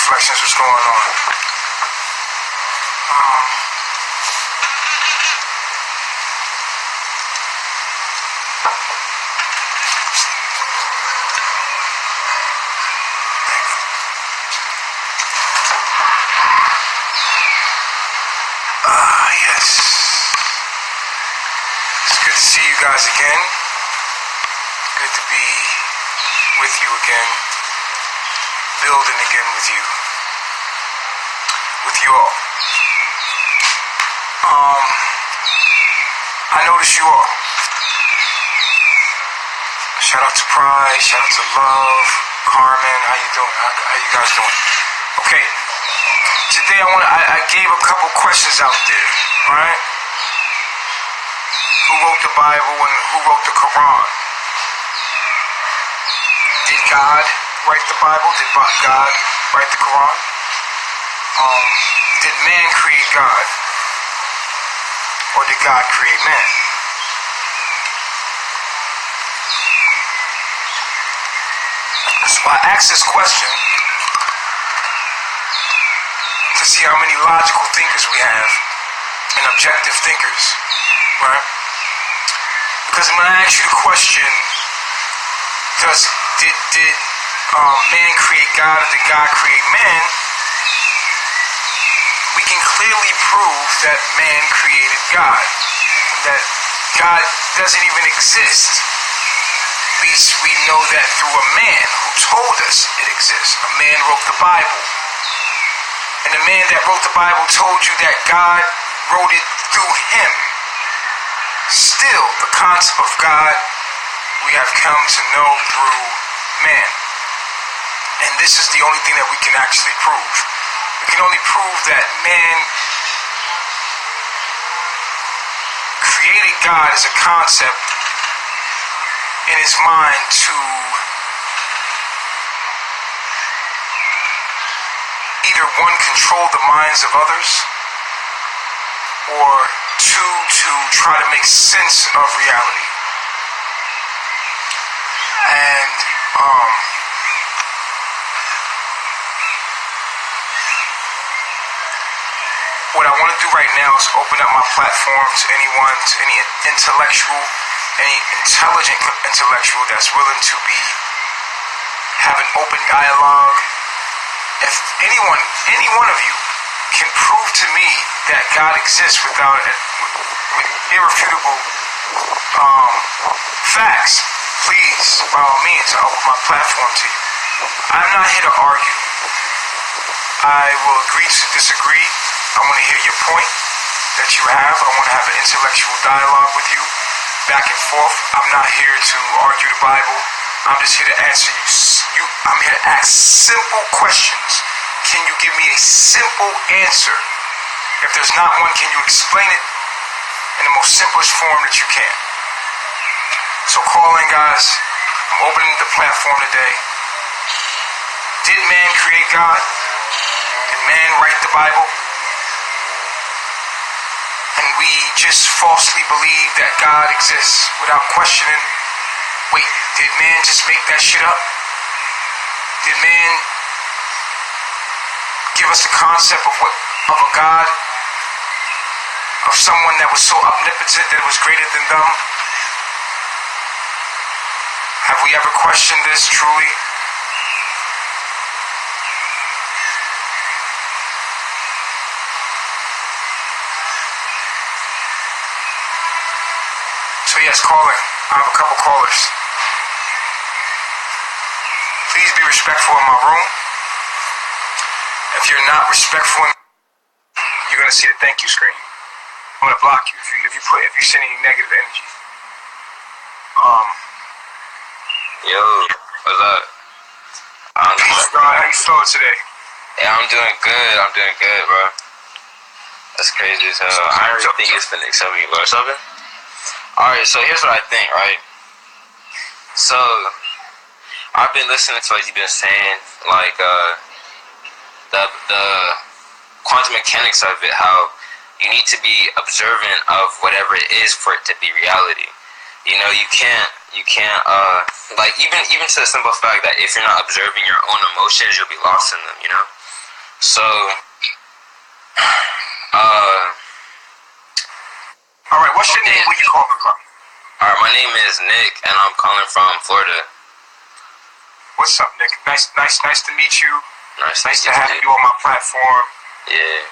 reflections. What's going on? Yes. It's good to see you guys again. Good to be with you again. Building again with you. With you all. I notice you all. Shout out to Pride, shout out to Love, Carmen, how you doing? How you guys doing? Okay. Today I gave a couple questions out there, right? Who wrote the Bible and who wrote the Quran? Did God write the Bible? Did God write the Quran? Did man create God? Or did God create man? So I asked this question to see how many logical thinkers we have and objective thinkers, right? Because when I ask you the question, did man create God or did God create man? We can clearly prove that man created God, that God doesn't even exist. At least we know that through a man who told us it exists. A man wrote the Bible. And the man that wrote the Bible told you that God wrote it through him. Still, the concept of God we have come to know through man. And this is the only thing that we can actually prove. We can only prove that man created God as a concept in his mind to either one, control the minds of others, or two, to try to make sense of reality. And what I want to do right now is open up my platform to anyone, to any intellectual, any intelligent intellectual that's willing to have an open dialogue. If anyone, any one of you can prove to me that God exists with irrefutable facts, please, by all means, I open my platform to you. I'm not here to argue. I will agree to disagree. I want to hear your point that you have. I want to have an intellectual dialogue with you, back and forth. I'm not here to argue the Bible. I'm just here to answer you. I'm here to ask simple questions. Can you give me a simple answer? If there's not one, can you explain it in the most simplest form that you can? So call in, guys. I'm opening the platform today. Did man create God? Did man write the Bible? And we just falsely believe that God exists without questioning. Wait, did man just make that shit up? Did man give us the concept of a God, of someone that was so omnipotent that it was greater than them? Have we ever questioned this truly? So yes, calling. I have a couple callers. Please be respectful in my room. If you're not respectful, you're gonna see the thank you screen. I'm gonna block you if you send any negative energy. Yo, what's up? Peace, God. How you feeling today? Yeah, I'm doing good, bro. That's crazy as hell. I don't really think it's been accept me or something. Alright, so here's what I think, right? So I've been listening to what you've been saying, like the quantum mechanics of it, how you need to be observant of whatever it is for it to be reality. You know, you can't like even to the simple fact that if you're not observing your own emotions, you'll be lost in them, you know? So, All right, what's your name? Where you calling from? alright, my name is Nick, and I'm calling from Florida. What's up, Nick? Nice to meet you. Nice to have you on my platform. Yeah.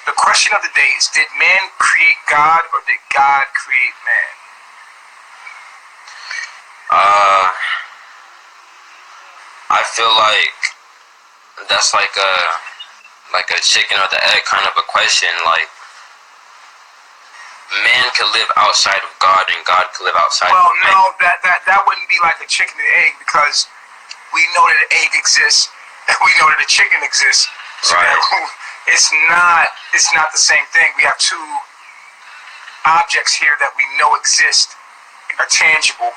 The question of the day is: did man create God, or did God create man? I feel like that's like a chicken or the egg kind of a question. Like, man could live outside of God, and God could live outside of man. Well, no, that wouldn't be like a chicken and egg, because we know that an egg exists, and we know that a chicken exists. So right. It's not the same thing. We have two objects here that we know exist, are tangible,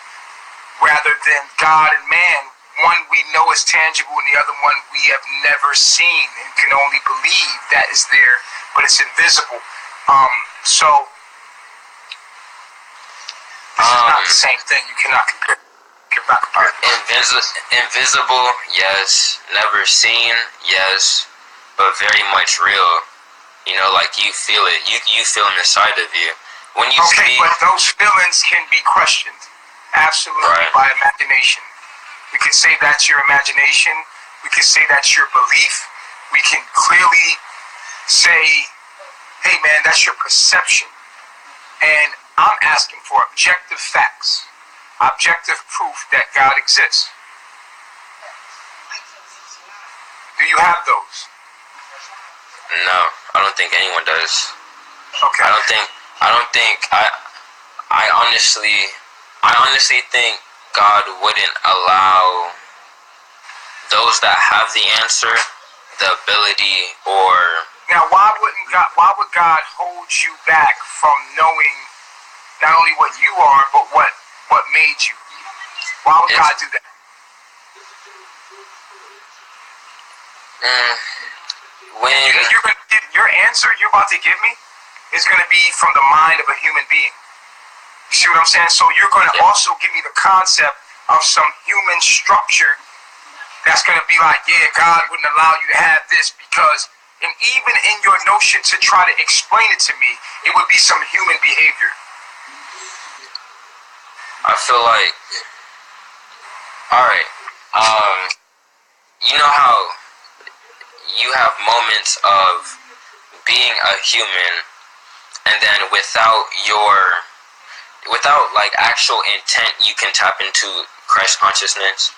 rather than God and man. One we know is tangible, and the other one we have never seen and can only believe that is there, but it's invisible. So this is not the same thing. You cannot compare. Invisible, yes. Never seen, yes. But very much real. You know, like you feel it. You feel it inside of you. When you speak, but those feelings can be questioned. Absolutely, right. By imagination. We can say that's your imagination. We can say that's your belief. We can clearly say, hey man, that's your perception. And I'm asking for objective facts, objective proof that God exists. Do you have those? No, I don't think anyone does. Okay. I honestly think God wouldn't allow those that have the answer, the ability, or... Now, why would God hold you back from knowing not only what you are, but what made you? Why would God do that? When your answer you're about to give me is going to be from the mind of a human being. You see what I'm saying? So you're going to also give me the concept of some human structure that's going to be like, yeah, God wouldn't allow you to have this because, and even in your notion to try to explain it to me, it would be some human behavior. I feel like, alright, you know how you have moments of being a human, and then without like actual intent, you can tap into Christ consciousness.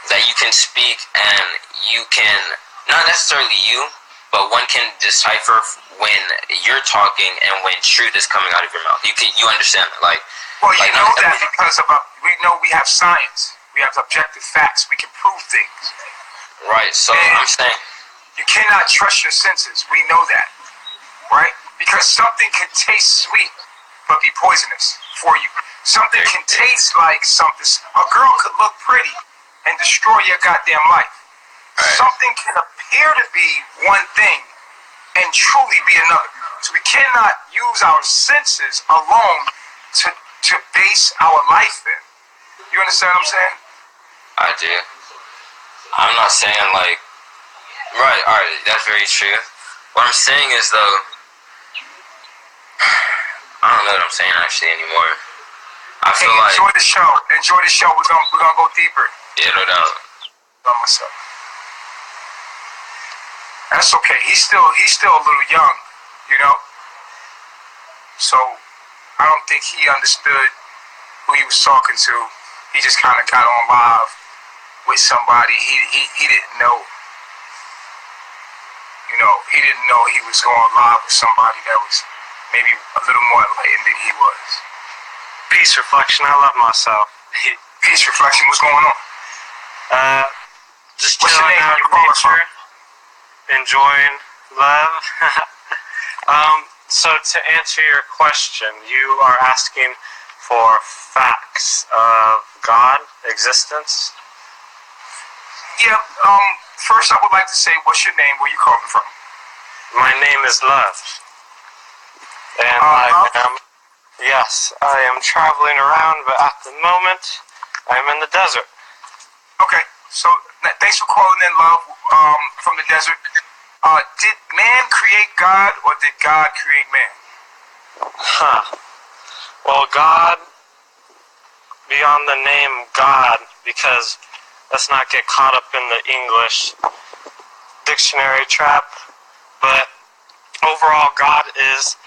That you can speak, and you can, not necessarily you, but one can decipher when you're talking and when truth is coming out of your mouth. You understand that, like. Well, you know that because we know we have science, we have objective facts, we can prove things. Right. So and I'm saying you cannot trust your senses. We know that, right? Because something can taste sweet but be poisonous for you. Something can taste like something. A girl could look pretty and destroy your goddamn life. Right. Something can appear to be one thing and truly be another. So we cannot use our senses alone to base our life in. You understand what I'm saying? I do. I'm not saying like, right, alright, that's very true. What I'm saying is though, I don't know what I'm saying actually anymore. I feel like enjoy the show. Enjoy the show. We're gonna go deeper. Yeah, no doubt. On myself. That's okay. He's still a little young, you know. So I don't think he understood who he was talking to. He just kind of got on live with somebody. He didn't know. You know, he didn't know he was going live with somebody that was maybe a little more enlightened than he was. Peace reflection. I love myself. Peace reflection. What's going on? Just chilling out in nature, enjoying love. So to answer your question, you are asking for facts of God existence. Yeah. First, I would like to say, what's your name? Where you calling from? My name is Love, and I am traveling around, but at the moment, I'm in the desert. Okay, so Thanks for calling in, love, from the desert. Did man create God, or did God create man? Well, God, beyond the name God, because let's not get caught up in the English dictionary trap, but overall, God is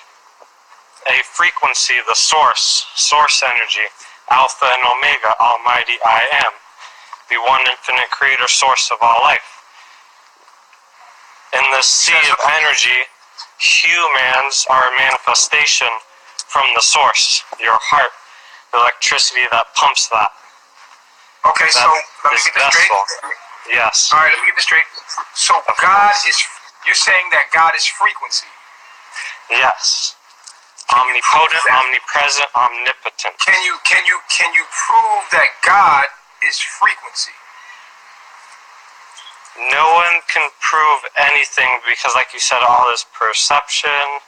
a frequency, the source energy, Alpha and Omega, Almighty I Am, the one infinite creator source of all life. In the sea of energy, humans are a manifestation from the source, your heart, the electricity that pumps that. Okay, so let me get this straight. Yes. All right, let me get this straight. So you're saying that God is frequency? Yes. Omnipotent, omnipresent, omnipotent. Can you prove that God is frequency? No one can prove anything because, like you said, all is perception,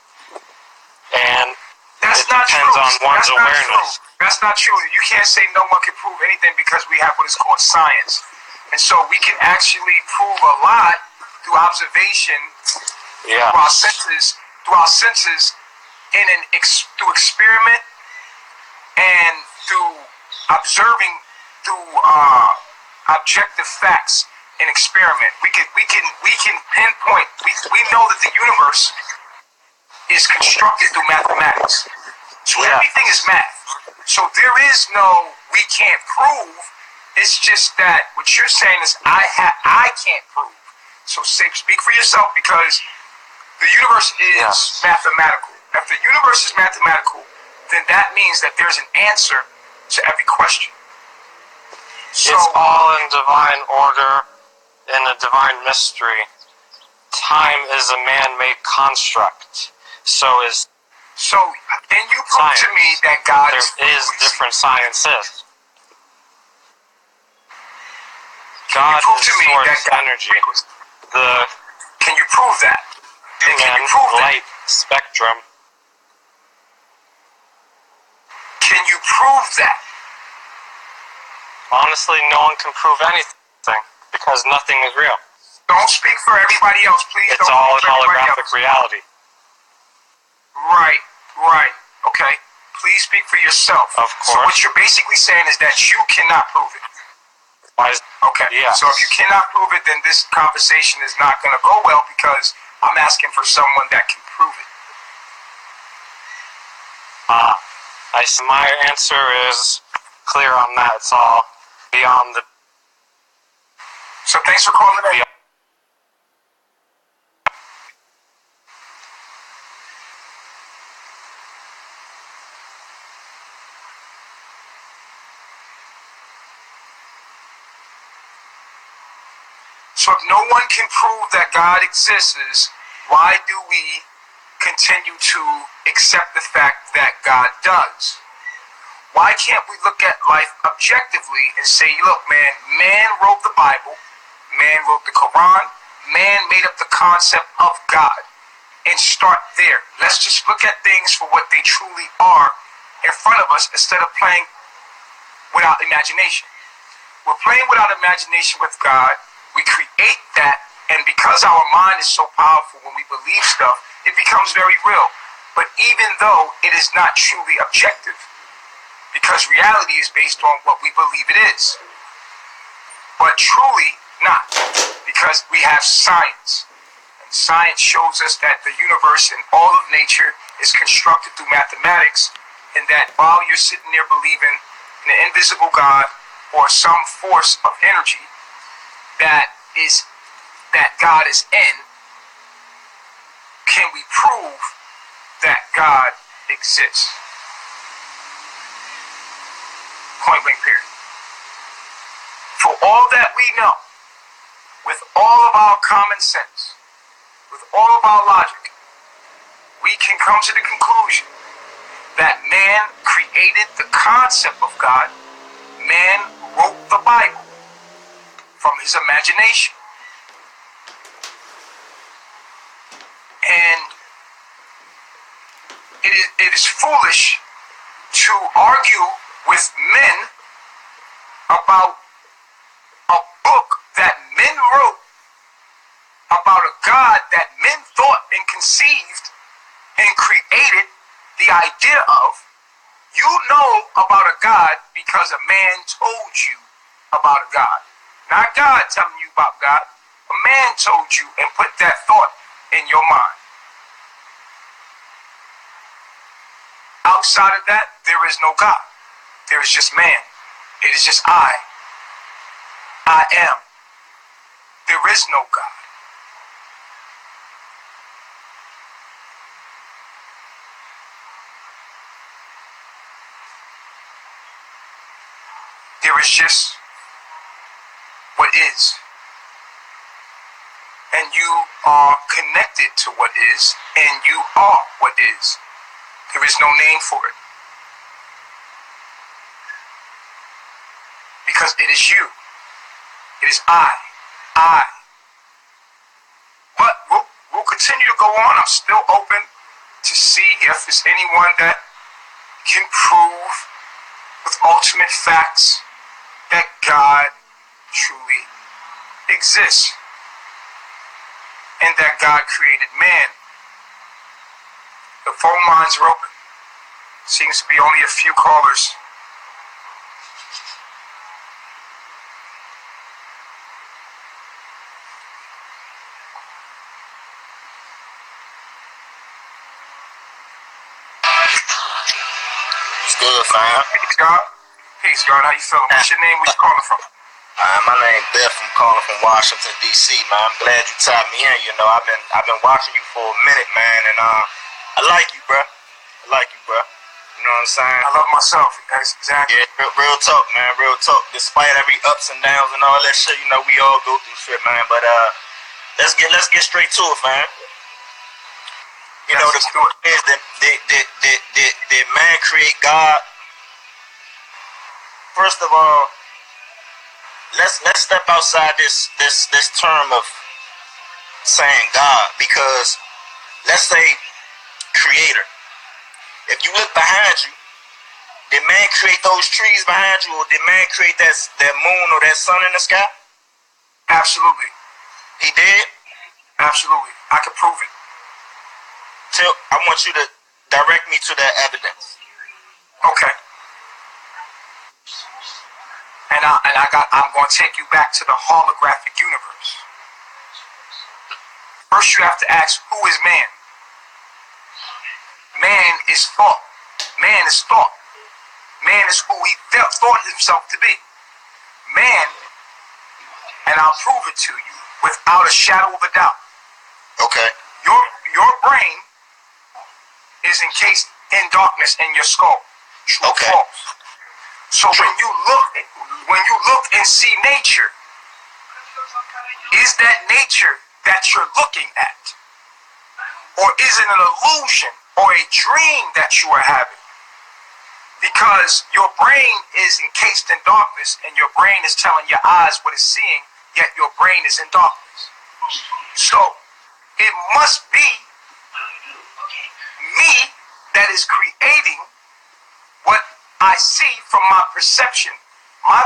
and it depends on one's awareness. That's not true. You can't say no one can prove anything because we have what is called science. And so we can actually prove a lot through observation, Yeah. through our senses, through experiment, and through observing through objective facts and experiment. We can pinpoint. We know that the universe is constructed through mathematics. So everything is math. So there is no we can't prove. It's just that what you're saying is I can't prove. So speak for yourself, because the universe is mathematical. If the universe is mathematical, then that means that there's an answer to every question. So, it's all in divine order, in a divine mystery. Time is a man-made construct. So can you prove to me that God is different sciences. God is source energy. Can you prove that? Light spectrum. Can you prove that? Honestly, no one can prove anything because nothing is real. Don't speak for everybody else, please. It's all a holographic reality. Right. Okay. Please speak for yourself. Of course. So what you're basically saying is that you cannot prove it. Okay. Yeah. So if you cannot prove it, then this conversation is not going to go well, because I'm asking for someone that can prove it. My answer is clear on that. It's all beyond the... So thanks for calling in. So if no one can prove that God exists, why do we continue to accept the fact that God does? Why can't we look at life objectively and say, look, man wrote the Bible, man wrote the Quran, man made up the concept of God, and start there. Let's just look at things for what they truly are in front of us, instead of playing without imagination. We're playing without imagination with God. We create that, and because our mind is so powerful, when we believe stuff, it becomes very real. But even though it is not truly objective, because reality is based on what we believe it is. But truly not, because we have science. And science shows us that the universe and all of nature is constructed through mathematics, and that while you're sitting there believing in an invisible God or some force of energy that God is in, can we prove that God exists? Point blank period. For all that we know, with all of our common sense, with all of our logic, we can come to the conclusion that man created the concept of God. Man wrote the Bible from his imagination. And it is foolish to argue with men about a book that men wrote about a God that men thought and conceived and created the idea of, you know about a God because a man told you about a God. Not God telling you about God. A man told you and put that thought in your mind. Outside of that, there is no God. There is just man. It is just I. I am. There is no God. There is just what is. And you are connected to what is, and you are what is. There is no name for it. Because it is you. It is I. But we'll continue to go on. I'm still open to see if there's anyone that can prove with ultimate facts that God truly exists and that God created man. The phone lines are open. Seems to be only a few callers. What's good, fam? Peace, God. Peace, God. How you feeling? What's your name? Where you calling from? My name Beth. I'm calling from Washington D.C. Man, I'm glad you tapped me in. You know, I've been watching you for a minute, man, and I like you, bro. You know what I'm saying? I love myself. That's exactly. Yeah, real talk, man. Real talk. Despite every ups and downs and all that shit, you know, we all go through shit, man. But let's get straight to it, fam. You know, the question is, did man create God? First of all, let's step outside this term of saying God, because let's say creator. If you look behind you, did man create those trees behind you, or did man create that moon or that sun in the sky? Absolutely. He did? Absolutely. I can prove it. I want you to direct me to that evidence. Okay. I'm going to take you back to the holographic universe. First, you have to ask, who is man? Man is thought. Man is thought. Man is who he thought himself to be. Man, and I'll prove it to you without a shadow of a doubt. Okay. Your brain is encased in darkness in your skull. True or false? So when you look and see nature, is that nature that you're looking at? Or is it an illusion or a dream that you are having? Because your brain is encased in darkness and your brain is telling your eyes what it's seeing, yet your brain is in darkness. So it must be me that is creating what I see from my perception. My